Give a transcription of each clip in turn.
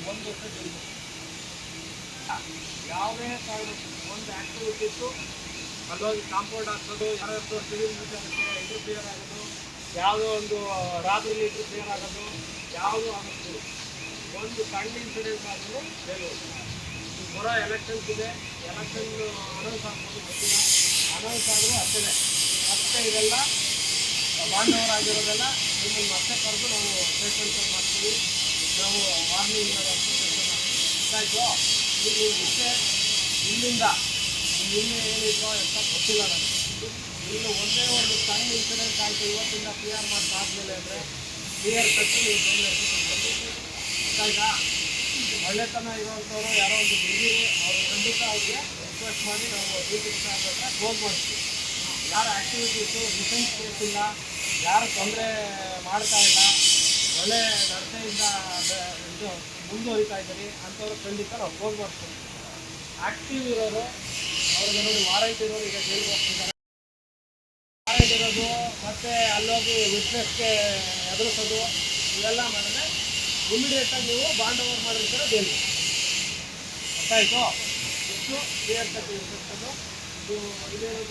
1 ವರ್ಷ ಜೈಲು. ಯಾವುದೇ ಕಾರಣಕ್ಕೂ ಒಂದು ಆ್ಯಕ್ಟಿವಿಟೀಸು ಅಲ್ಲೋಗಿ ಕಾಂಪೌಂಡ್ ಹಾಕೋದು, ಯಾರಾದರೂ ಸಿವಿಲ್ ವಿಚಾರಕ್ಕೆ ಇಂಟರ್ಫಿಯರ್ ಆಗೋದು, ಯಾವುದೋ ಒಂದು ರಾತ್ರಿಲಿ ಇಂಟರ್ಫಿಯರ್ ಆಗೋದು ಯಾವುದೂ ಆಗೋದು. ಒಂದು ಸಣ್ಣ ಇನ್ಸಿಡೆಂಟ್ ಆದರೂ ಜೈಲು. ಬರೋ ಎಲೆಕ್ಷನ್ಸ್ ಇದೆ, ಎಲೆಕ್ಷನ್ ಅನೌನ್ಸ್ ಆಗ್ಬೋದು ಗೊತ್ತಿಲ್ಲ, ಅನೌನ್ಸ್ ಆದರೂ ಅಷ್ಟೇ. ಮತ್ತೆ ಇದೆಲ್ಲ ಬಾಂಧವರಾಗಿರೋದೆಲ್ಲ ನಿಮ್ಮನ್ನು ಮತ್ತೆ ಕರೆದು ನಾವು ಸ್ಟೇಟ್ಮೆಂಟ್ ಮಾಡ್ತೀವಿ. ನಾವು ವಾರ್ನಿಂಗ್ ಗೊತ್ತಾಯಿತು. ಈಗ ಇಷ್ಟೇ ಇಲ್ಲಿಂದ ನಿನ್ನೆ ಏನಿತ್ತು ಅಂತ ಗೊತ್ತಿಲ್ಲ ನನಗೆ. ಇನ್ನು ಒಂದೇ ಒಂದು ಸಣ್ಣ ಇನ್ಸಿಡೆಂಟ್ ಆಯಿತು ಇವತ್ತಿಂದ ಕ್ಲಿಯರ್ ಮಾಡ್ತಾದ್ಮೇಲೆ ಅಂದರೆ ಕ್ಲಿಯರ್ ಕಟ್ಟು ನೀವು ಗೊತ್ತಾಯ್ತಾ. ಒಳ್ಳೆತನ ಇರೋಂಥವ್ರು ಯಾರೋ ಒಂದು ಬಿದ್ದೀರಿ ಅವರು ಖಂಡಿತ ಅವ್ರಿಗೆ ರಿಕ್ವೆಸ್ಟ್ ಮಾಡಿ ನಾವು ಡ್ಯೂಟಿ ಹತ್ರ ಕ್ಲೋಸ್ ಮಾಡ್ತೀವಿ. ಯಾರ ಆ್ಯಕ್ಟಿವಿಟೀಸು ಡಿಫೆನ್ಸ್ ಕೇಸ್ ಇಲ್ಲ, ಯಾರು ತೊಂದರೆ ಮಾಡ್ತಾ ಇಲ್ಲ, ಒಳ್ಳೆ ನಡತೆಯಿಂದ ಇದು ಮುಂದುವರಿತಾ ಇದ್ದೀರಿ ಅಂಥವ್ರು ಖಂಡಿತ ನಾವು ಕ್ಲೋಸ್ ಮಾಡ್ತೀವಿ. ಆ್ಯಕ್ಟಿವ್ ಇರೋರು ಅವ್ರಿಗೆ ನೋಡಿ ವಾರಂಟ್ ಇರೋರು ಈಗ ಜೈಲಿಗೆ ಹೋಗ್ತಿದ್ದಾರೆ. ವಾರಂಟ್ ಇರೋದು ಮತ್ತು ಅಲ್ಲೋಗಿ ವಿಟ್ನೆಸ್ಗೆ ಎದುರಿಸೋದು ಇವೆಲ್ಲ ಮಾಡಿದ್ರೆ ಇಮಿಡಿಯೇಟಾಗಿ ನೀವು ಬಾಂಡ್ ಓವರ್ ಮಾಡಿರ್ತೀರ ಜೈಲಿಗೆ. ಗೊತ್ತಾಯಿತು. ಇಷ್ಟು ಕ್ಲಿಯರ್ ಕಟ್ ಇರ್ತಕ್ಕಂಥದ್ದು. ಇದು ಇದೇನು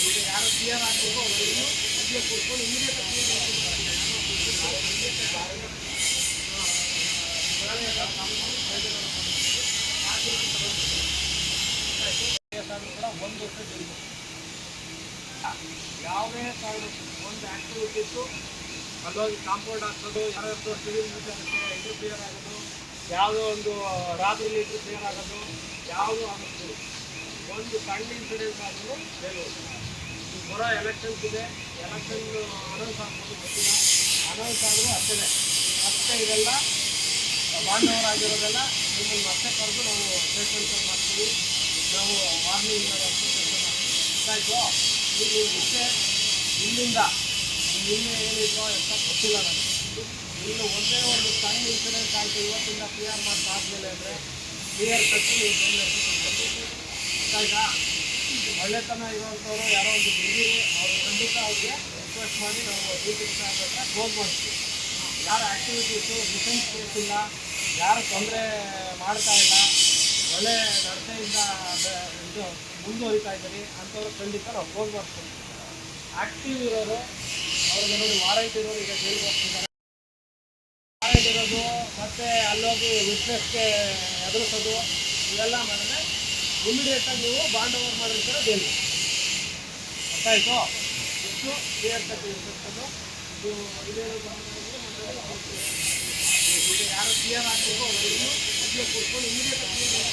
ಈಗ ಯಾರು ಕ್ಲಿಯರ್ ಆಗಬೇಕು ಅವರಿಗೂ ಇಲ್ಲೇ ಕೂತ್ಕೊಂಡು ಇಮಿಡಿಯೇಟಾಗಿ ಕ್ಲಿಯರ್ ಕೂಡ 1 ವರ್ಷ ಜೈಲು. ಯಾವುದೇ ಕಾರಣಕ್ಕೂ ಒಂದು ಆ್ಯಕ್ಟಿವಿಟೀಸು ಅಲ್ಲೋಗಿ ಕಾಂಪೌಂಡ್ ಹಾಕೋದು, ಯಾರಾದರೂ ಸಿವಿಲ್ ವಿಚಾರಕ್ಕೆ ಇಂಟರ್ಫಿಯರ್ ಆಗೋದು, ಯಾವುದೋ ಒಂದು ರಾತ್ರಿಲಿ ಇಂಟರ್ಫಿಯರ್ ಆಗೋದು ಯಾವುದೂ ಆಗೋದು. ಒಂದು ಸಣ್ಣ ಇನ್ಸಿಡೆಂಟ್ ಆದರೂ ಜೈಲು. ಈಗ ಬರೋ ಎಲೆಕ್ಷನ್ಸ್ ಇದೆ, ಎಲೆಕ್ಷನ್ ಅನೌನ್ಸ್ ಆಗ್ಬೋದು ಗೊತ್ತಿಲ್ಲ, ಅನೌನ್ಸ್ ಆದರೂ ಅಷ್ಟೇ. ಮತ್ತೆ ಇದೆಲ್ಲ ಬಾಂಧವರಾಗಿರೋದೆಲ್ಲ ನಿಮ್ಮನ್ನು ಮತ್ತೆ ಕರೆದು ನಾವು ಸ್ಟೇಟ್ಮೆಂಟ್ ಮಾಡ್ತೀವಿ. ನಾವು ವಾರ್ನಿಂಗ್ ಗೊತ್ತಾಯಿತು. ಈಗ ಇಷ್ಟೇ ಇಲ್ಲಿಂದ ನಿನ್ನೆ ಏನಿತ್ತು ಅಂತ ಗೊತ್ತಿಲ್ಲ ನನಗೆ. ಇನ್ನು ಒಂದೇ ಒಂದು ಸಣ್ಣ ಇನ್ಸಿಡೆಂಟ್ ಆಯಿತು ಇವತ್ತಿಂದ ಕ್ಲಿಯರ್ ಮಾಡ್ತಾದ್ಮೇಲೆ ಅಂದರೆ ಕ್ಲಿಯರ್ ಕಟ್ಟು ನೀವು ಗೊತ್ತಾಯ್ತಾ. ಒಳ್ಳೆತನ ಇರೋಂಥವ್ರು ಯಾರೋ ಒಂದು ಬಿದ್ದೀರಿ ಅವರು ಖಂಡಿತ ಅವ್ರಿಗೆ ರಿಕ್ವೆಸ್ಟ್ ಮಾಡಿ ನಾವು ಡ್ಯೂಟಿ ಹತ್ರ ಕ್ಲೋಸ್ ಮಾಡ್ತೀವಿ. ಯಾರ ಆ್ಯಕ್ಟಿವಿಟೀಸು ಡಿಫೆನ್ಸ್ ಕೇಸ್ ಇಲ್ಲ, ಯಾರು ತೊಂದರೆ ಮಾಡ್ತಾ ಇಲ್ಲ, ಒಳ್ಳೆ ನಡತೆಯಿಂದ ಇದು ಮುಂದುವರಿತಾ ಇದ್ದೀರಿ ಅಂಥವ್ರು ಖಂಡಿತ ನಾವು ಕ್ಲೋಸ್ ಮಾಡ್ತೀವಿ. ಆ್ಯಕ್ಟಿವ್ ಇರೋರು ಅವ್ರಿಗೆ ನೋಡಿ ವಾರಂಟ್ ಇರೋರು ಈಗ ಜೈಲಿಗೆ ಹೋಗ್ತಿದ್ದಾರೆ. ವಾರಂಟ್ ಇರೋದು ಮತ್ತು ಅಲ್ಲೋಗಿ ವಿಟ್ನೆಸ್ಗೆ ಎದುರಿಸೋದು ಇವೆಲ್ಲ ಮಾಡಿದ್ರೆ ಇಮಿಡಿಯೇಟಾಗಿ ನೀವು ಬಾಂಡ್ ಓವರ್ ಮಾಡಿರ್ತೀರ ಜೈಲಿಗೆ. ಗೊತ್ತಾಯಿತು. ಇಷ್ಟು ಕ್ಲಿಯರ್ ಕಟ್ ಇರ್ತಕ್ಕಂಥದ್ದು. ಇದು ಇದೇನು ಈಗ ಯಾರು ಕ್ಲಿಯರ್ ಆಗಬೇಕು ಅವರಿಗೂ ಇಲ್ಲೇ ಕೂತ್ಕೊಂಡು ಇಮಿಡಿಯೇಟಾಗಿ ಕ್ಲಿಯರ್